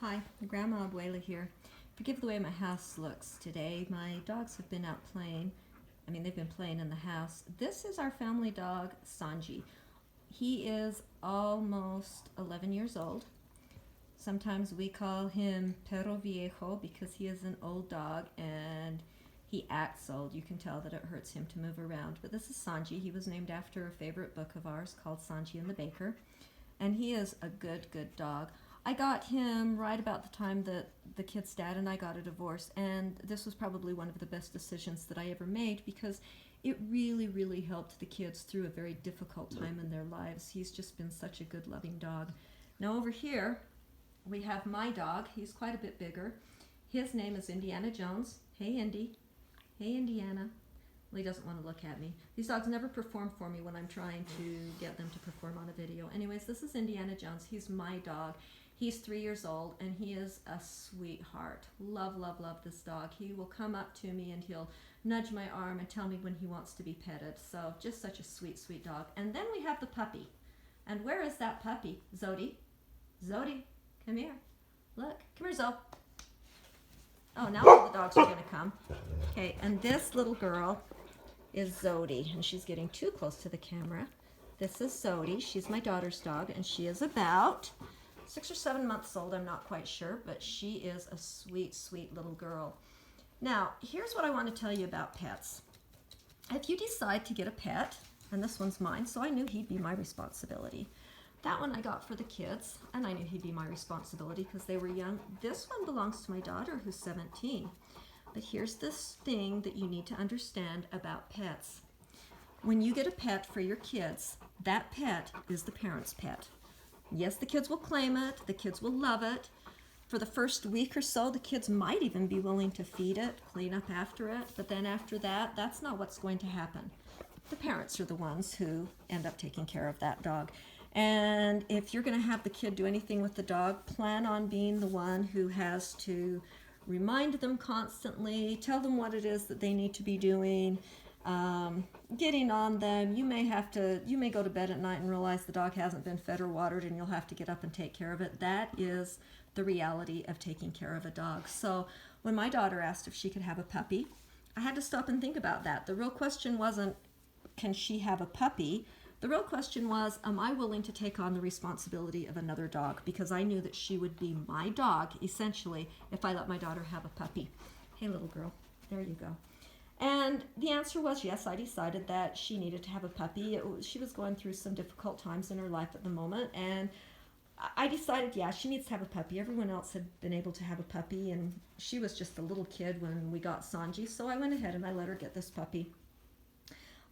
Hi, Grandma Abuela here. Forgive the way my house looks today. My dogs have been out playing. They've been playing in the house. This is our family dog, Sanji. He is almost 11 years old. Sometimes we call him Perro Viejo because he is an old dog and he acts old. You can tell that it hurts him to move around. But this is Sanji. He was named after a favorite book of ours called Sanji and the Baker. And he is a good dog. I got him right about the time that the kid's dad and I got a divorce, and this was probably one of the best decisions that I ever made because it really helped the kids through a very difficult time in their lives. He's just been such a good, loving dog. Now over here, we have my dog. He's quite a bit bigger. His name is Indiana Jones. Hey, Indy. Hey, Indiana. Well, he doesn't want to look at me. These dogs never perform for me when I'm trying to get them to perform on a video. Anyways, this is Indiana Jones. He's my dog. He's 3 years old, and he is a sweetheart. Love this dog. He will come up to me, and he'll nudge my arm and tell me when he wants to be petted. So just such a sweet dog. And then we have the puppy. And where is that puppy? Zodi. Zodi, come here. Look. Come here, Zo. Oh, now all the dogs are going to come. Okay, and this little girl is Zodi, and she's getting too close to the camera. This is Zodi. She's my daughter's dog, and she is about 6 or 7 months old, I'm not quite sure, but she is a sweet little girl. Now, here's what I want to tell you about pets. If you decide to get a pet, and this one's mine, so I knew he'd be my responsibility. That one I got for the kids, and I knew he'd be my responsibility because they were young. This one belongs to my daughter, who's 17. But here's this thing that you need to understand about pets. When you get a pet for your kids, that pet is the parent's pet. Yes, the kids will claim it, the kids will love it. For the first week or so, the kids might even be willing to feed it, clean up after it, but then after that, that's not what's going to happen. The parents are the ones who end up taking care of that dog. And if you're going to have the kid do anything with the dog, plan on being the one who has to remind them constantly, tell them what it is that they need to be doing, getting on them. You may go to bed at night and realize the dog hasn't been fed or watered and you'll have to get up and take care of it. That is the reality of taking care of a dog. So when my daughter asked if she could have a puppy, I had to stop and think about that. The real question wasn't, can she have a puppy? The real question was, am I willing to take on the responsibility of another dog? Because I knew that she would be my dog, essentially, if I let my daughter have a puppy. Hey, little girl, there you go. And the answer was yes. I decided that she needed to have a puppy. She was going through some difficult times in her life at the moment, and I decided, yeah, she needs to have a puppy. Everyone else had been able to have a puppy, and she was just a little kid when we got Sanji, so I went ahead and I let her get this puppy.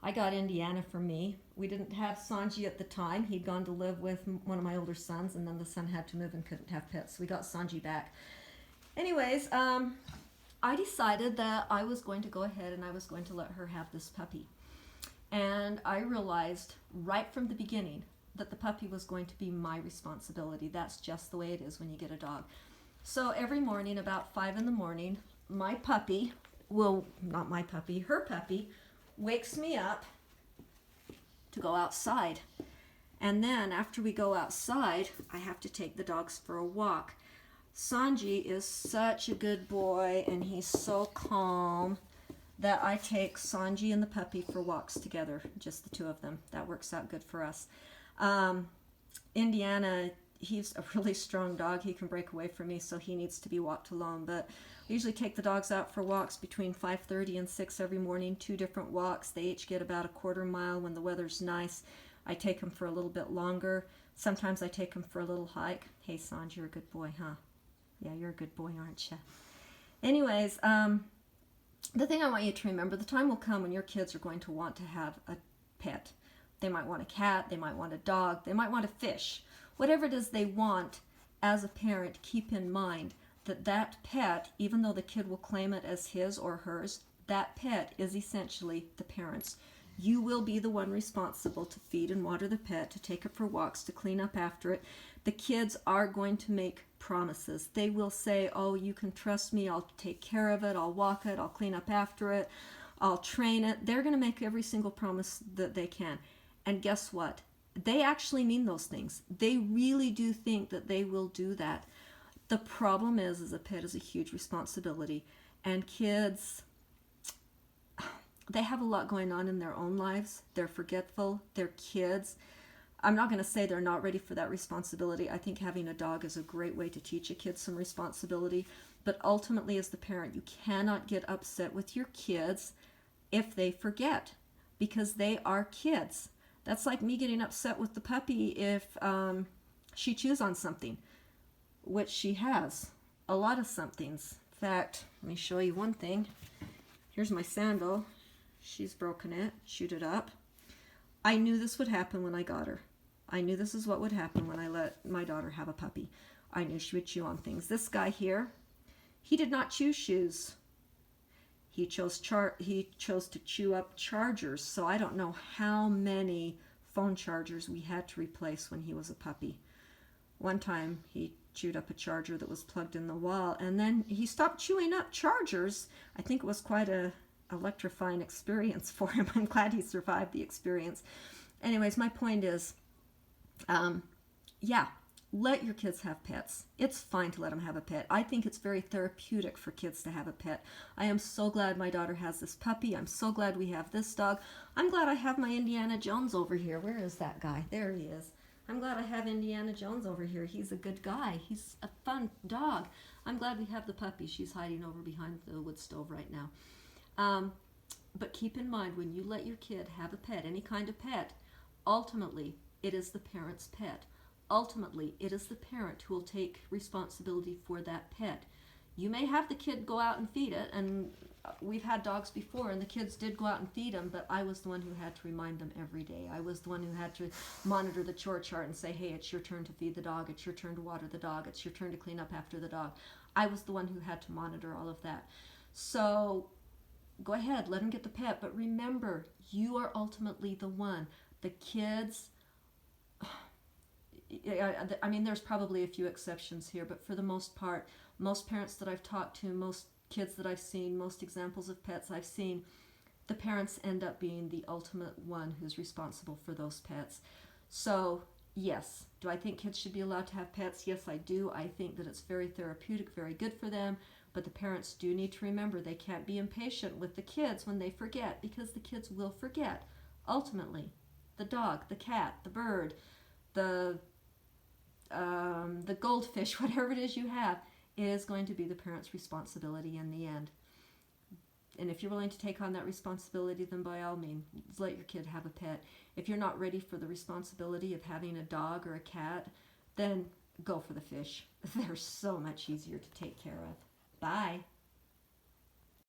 I got Indiana for me. We didn't have Sanji at the time. He'd gone to live with one of my older sons, and then the son had to move and couldn't have pets, so we got Sanji back. Anyways, I decided that I was going to go ahead and I was going to let her have this puppy. And I realized right from the beginning that the puppy was going to be my responsibility. That's just the way it is when you get a dog. So every morning about 5 in the morning, her puppy, wakes me up to go outside. And then after we go outside, I have to take the dogs for a walk. Sanji is such a good boy, and he's so calm that I take Sanji and the puppy for walks together, just the two of them. That works out good for us. Indiana, he's a really strong dog. He can break away from me, so he needs to be walked alone. But I usually take the dogs out for walks between 5:30 and 6 every morning, 2 different walks. They each get about a quarter mile. When the weather's nice, I take them for a little bit longer. Sometimes I take them for a little hike. Hey, Sanj, you're a good boy, huh? Yeah, you're a good boy, aren't you? Anyways, the thing I want you to remember, the time will come when your kids are going to want to have a pet. They might want a cat, they might want a dog, they might want a fish. Whatever it is they want, as a parent, keep in mind that that pet, even though the kid will claim it as his or hers, that pet is essentially the parent's. You will be the one responsible to feed and water the pet, to take it for walks, to clean up after it. The kids are going to make promises. They will say, oh, you can trust me, I'll take care of it, I'll walk it, I'll clean up after it, I'll train it. They're going to make every single promise that they can. And guess what? They actually mean those things. They really do think that they will do that. The problem is a pet is a huge responsibility, and kids, they have a lot going on in their own lives. They're forgetful. They're kids. I'm not going to say they're not ready for that responsibility. I think having a dog is a great way to teach a kid some responsibility. But ultimately, as the parent, you cannot get upset with your kids if they forget, because they are kids. That's like me getting upset with the puppy if she chews on something, which she has. A lot of somethings. In fact, let me show you one thing. Here's my sandal. She's broken it, chewed it up. I knew this would happen when I got her. I knew this is what would happen when I let my daughter have a puppy. I knew she would chew on things. This guy here, he did not chew shoes. He chose to chew up chargers. So I don't know how many phone chargers we had to replace when he was a puppy. One time he chewed up a charger that was plugged in the wall, and then he stopped chewing up chargers. I think it was quite a electrifying experience for him. I'm glad he survived the experience. Anyways, my point is, yeah, let your kids have pets. It's fine to let them have a pet. I think it's very therapeutic for kids to have a pet. I am so glad my daughter has this puppy. I'm so glad we have this dog. I'm glad I have my Indiana Jones over here. Where is that guy? There he is. I'm glad I have Indiana Jones over here. He's a good guy. He's a fun dog. I'm glad we have the puppy. She's hiding over behind the wood stove right now. But keep in mind, when you let your kid have a pet, any kind of pet, ultimately, it is the parent's pet. Ultimately, it is the parent who will take responsibility for that pet. You may have the kid go out and feed it, and we've had dogs before, and the kids did go out and feed them, but I was the one who had to remind them every day. I was the one who had to monitor the chore chart and say, hey, it's your turn to feed the dog, it's your turn to water the dog, it's your turn to clean up after the dog. I was the one who had to monitor all of that. So go ahead, let them get the pet, but remember, you are ultimately the one. The kids, I mean, there's probably a few exceptions here, but for the most part, most parents that I've talked to, most kids that I've seen, most examples of pets I've seen, the parents end up being the ultimate one who's responsible for those pets. So, yes, do I think kids should be allowed to have pets? Yes, I do. I think that it's very therapeutic, very good for them, but the parents do need to remember they can't be impatient with the kids when they forget, because the kids will forget. Ultimately, the dog, the cat, the bird, the goldfish, whatever it is you have, is going to be the parent's responsibility in the end. And if you're willing to take on that responsibility, then by all means, let your kid have a pet. If you're not ready for the responsibility of having a dog or a cat, then go for the fish. They're so much easier to take care of. Bye.